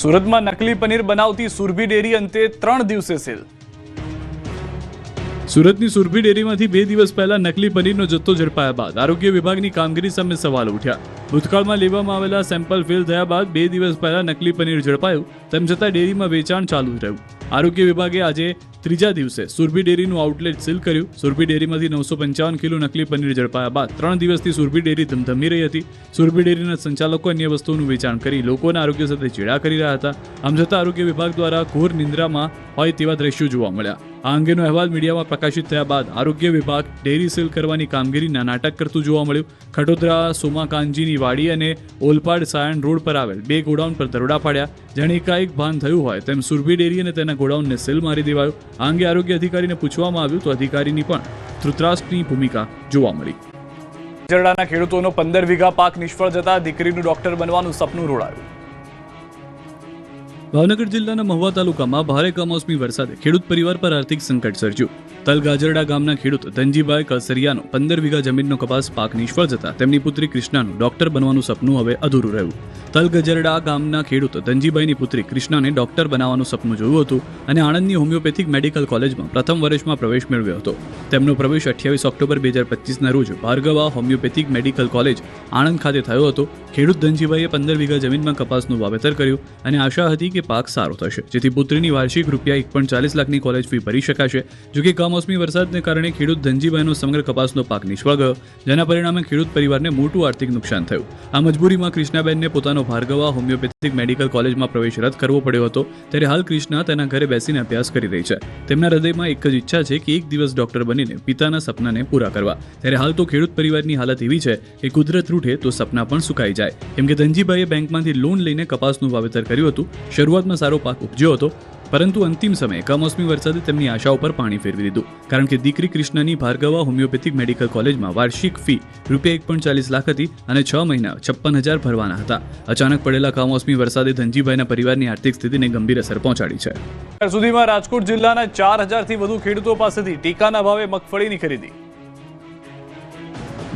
સુરતમાં નકલી પનીર બનાવતી સુરભી ડેરી અંતે 3 દિવસે સીલ। સુરતની સુરભી ડેરીમાંથી 2 દિવસ પહેલા નકલી પનીરનો જથ્થો ઝડપાયા બાદ આરોગ્ય વિભાગની કામગીરી સામે સવાલ ઉઠ્યા। ભૂતકાળમાં લેવામાં આવેલા સેમ્પલ ફેલ થયા બાદ 2 દિવસ પહેલા નકલી પનીર ઝડપાયું, તેમ છતાં ડેરીમાં વેચાણ ચાલુ રહ્યું। આરોગ્ય વિભાગે આજે 3જા દિવસે સુરભી ડેરીનું આઉટલેટ સીલ કર્યું। સુરભી ડેરીમાંથી 955 કિલો નકલી પનીર ઝડપાયા બાદ 3 દિવસથી સુરભી ડેરી ધમધમી રહી હતી। સુરભી ડેરીના સંચાલકો અન્ય વસ્તુઓનું વેચાણ કરી લોકોના આરોગ્ય સાથે ચેડા કરી રહ્યા હતા। આમ છતાં આરોગ્ય વિભાગ દ્વારા ઘોર નિંદ્રામાં હોય તેવા દ્રશ્યો જોવા મળ્યા। આ અંગેનો અહેવાલ મીડિયામાં પ્રકાશિત થયા બાદ આરોગ્ય વિભાગ ડેરી સીલ કરવાની કામગીરીના નાટક કરતું જોવા મળ્યું। ખટોદરા સોમાકાંજીની વાડી અને ઓલપાડ સાયણ રોડ પર આવેલ 2 ગોડાઉન પર દરોડા પાડ્યા। જાણે એકાએક ભાન થયું હોય તેમ સુરભી ડેરી અને તેના ગોડાઉનને સીલ મારી દેવાયું। આ અંગે આરોગ્ય અધિકારીને પૂછવામાં આવ્યું તો અધિકારીની પણ ધૃતરાષ્ટ્રની ભૂમિકા જોવા મળી। ગજરડાના ખેડૂતોનો 15 વીઘા પાક નિષ્ફળ જતા દીકરીનું ડોક્ટર બનવાનું સપનું રોડાયું। ભાવનગર જિલ્લાના મહુવા તાલુકામાં ભારે કમોસમી વરસાદે ખેડૂત પરિવાર પર આર્થિક સંકટ સર્જ્યું। તલગાજરડા ગામના ખેડૂત ધનજીભાઈ કસરિયાનો 15 વીઘા જમીનનો કપાસ પાક નિષ્ફળ જતા તેમની પુત્રી કૃષ્ણાનું ડોક્ટર બનવાનું સપનું હવે અધૂરું રહ્યું। તલગજરડા ગામના ખેડૂત ધનજીભાઈની પુત્રી કૃષ્ણાને ડોક્ટર બનાવવાનું સપનું જોયું હતું અને આણંદની હોમિયોપેથિક મેડિકલ કોલેજમાં પ્રથમ વર્ષમાં પ્રવેશ મેળવ્યો હતો। તેમનો પ્રવેશ 28 ઓક્ટોબર 2025ના રોજ ભાર્ગવા હોમિયોપેથિક મેડિકલ કોલેજ આણંદ ખાતે થયો હતો। ખેડૂત ધનજીભાઈએ 15 વીઘા જમીનમાં કપાસનું વાવેતર કર્યું અને આશા હતી કે પાક સારો થશે, જેથી પુત્રીની વાર્ષિક ₹1.40 લાખની કોલેજ ફી ભરી શકાશે। જોકે કમોસમી વરસાદને કારણે ખેડૂત ધનજીભાઈનો સમગ્ર કપાસનો પાક નિષ્ફળ ગયો, જેના પરિણામે ખેડૂત પરિવારને મોટું આર્થિક નુકસાન થયું। આ મજબૂરીમાં કૃષ્ણાબેનને પોતાનો ભાર્ગવા હોમિયોપેથિક મેડિકલ કોલેજમાં પ્રવેશ રદ કરવો પડ્યો હતો। ત્યારે હાલ કૃષ્ણા તેના ઘરે બેસીને અભ્યાસ કરી રહી છે। તેમના હૃદયમાં એક જ ઈચ્છા છે કે એક દિવસ ડોક્ટર બનીને પિતાના સપનાને પૂરા કરવા। ત્યારે હાલ તો ખેડૂત પરિવારની હાલત એવી છે કે કુદરત રૂઠે તો સપના પણ સુકાઈ જાય, કેમ કે ધનજીભાઈએ બેંકમાંથી લોન લઈને કપાસનું વાવેતર કર્યું હતું। શરૂઆતમાં સારો પાક ઉપજ્યો હતો, પરંતુ અંતિમ સમયે કમોસમી વરસાદે તેમની આશાઓ પર પાણી ફેરવી દીધું, કારણ કે દીકરી કૃષ્ણાની ભાર્ગવા હોમિયોપેથિક મેડિકલ કોલેજમાં વાર્ષિક ફી ₹1.40 લાખ હતી અને 6 મહિના 56,000 ભરવાના હતા। અચાનક પડેલા કમોસમી વરસાદે ધનજીભાઈના પરિવારની આર્થિક સ્થિતિને ગંભીર અસર પહોંચાડી છે। અત્યાર સુધીમાં રાજકોટ જિલ્લાના 4000થી વધુ ખેડૂતો પાસેથી ટેકાના ભાવે મગફળીની ખરીદી।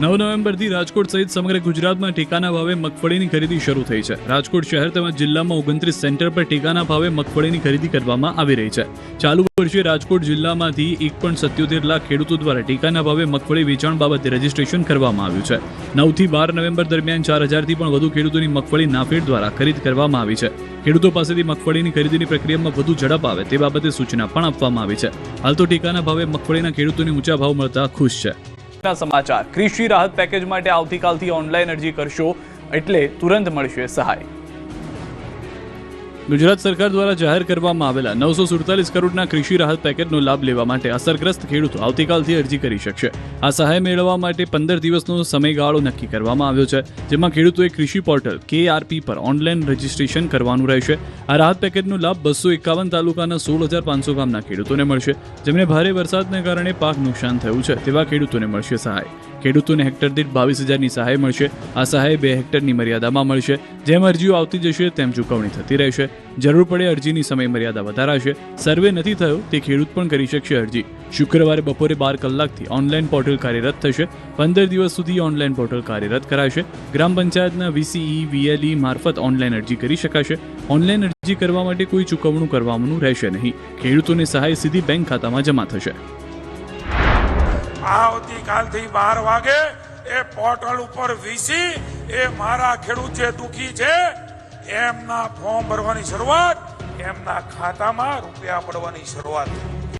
9 નવેમ્બરથી રાજકોટ સહિત સમગ્ર ગુજરાતમાં ટેકાના ભાવે મગફળીની ખરીદી શરૂ થઈ છે। રાજકોટ શહેર તેમજ જિલ્લામાં 29 સેન્ટર પર ટેકાના ભાવે મગફળીની ખરીદી કરવામાં આવી રહી છે। ચાલુ વર્ષે રાજકોટ જિલ્લામાંથી 1.77 લાખ ખેડૂતો દ્વારા ટેકાના ભાવે મગફળી વેચાણ બાબતે રજીસ્ટ્રેશન કરવામાં આવ્યું છે। 9 થી 12 નવેમ્બર દરમિયાન 4000થી પણ વધુ ખેડૂતોની મગફળી નાફેડ દ્વારા ખરીદ કરવામાં આવી છે। ખેડૂતો પાસેથી મગફળીની ખરીદીની પ્રક્રિયામાં વધુ ઝડપ આવે તે બાબતે સૂચના પણ આપવામાં આવી છે। હાલ તો ટેકાના ભાવે મગફળીના ખેડૂતોને ઊંચા ભાવ મળતા ખુશ છે। સમાચાર કૃષિ રાહત પેકેજ માટે આવતીકાલથી ઓનલાઈન અરજી કરશો એટલે તુરંત મળશે સહાય। ગુજરાત સરકાર દ્વારા જાહેર કરવામાં આવેલા 947 કરોડના કૃષિ રાહત પેકેજનો લાભ લેવા માટે અસરગ્રસ્ત ખેડૂતો આવતીકાલથી અરજી કરી શકશે। આ સહાય મેળવવા માટે 15 દિવસનો સમયગાળો નક્કી કરવામાં આવ્યો છે, જેમાં ખેડૂતોએ કૃષિ પોર્ટલ KRP પર ઓનલાઈન રજીસ્ટ્રેશન કરવાનું રહેશે। આ રાહત પેકેજનો લાભ 251 તાલુકાના 16,500 ગામના ખેડૂતોને મળશે, જેમને ભારે વરસાદને કારણે પાક નુકસાન થયું છે તેવા ખેડૂતોને મળશે સહાય। ખેડૂતોને હેક્ટર દીઠ 22,000ની સહાય મળશે। આ સહાય 2 હેક્ટરની મર્યાદામાં મળશે। જેમ અરજીઓ આવતી જશે તેમ ચૂકવણી થતી રહેશે। જરૂર પડે અરજીની સમય મર્યાદા વધારાશે। સર્વે નથી થયો તે ખેડૂત પણ કરી શકશે અરજી। શુક્રવારે બપોરે 12 કલાકથી ઓનલાઈન પોર્ટલ કાર્યરત થશે। 15 દિવસ સુધી ઓનલાઈન પોર્ટલ કાર્યરત કરાશે। ગ્રામ પંચાયતના VCE VLE મારફત ઓનલાઈન અરજી કરી શકાશે। ઓનલાઈન અરજી કરવા માટે કોઈ ચૂકવણું કરવાનું રહેશે નહીં। ખેડૂતોને સહાય સીધી બેંક ખાતામાં જમા થશે। આવતીકાલથી 12 વાગે એ પોર્ટલ ઉપર વીસી એ મારા ખેડૂત જે દુખી છે એમના ફોર્મ ભરવાની શરૂઆત, એમના ખાતામાં રૂપિયા પડવાની શરૂઆત।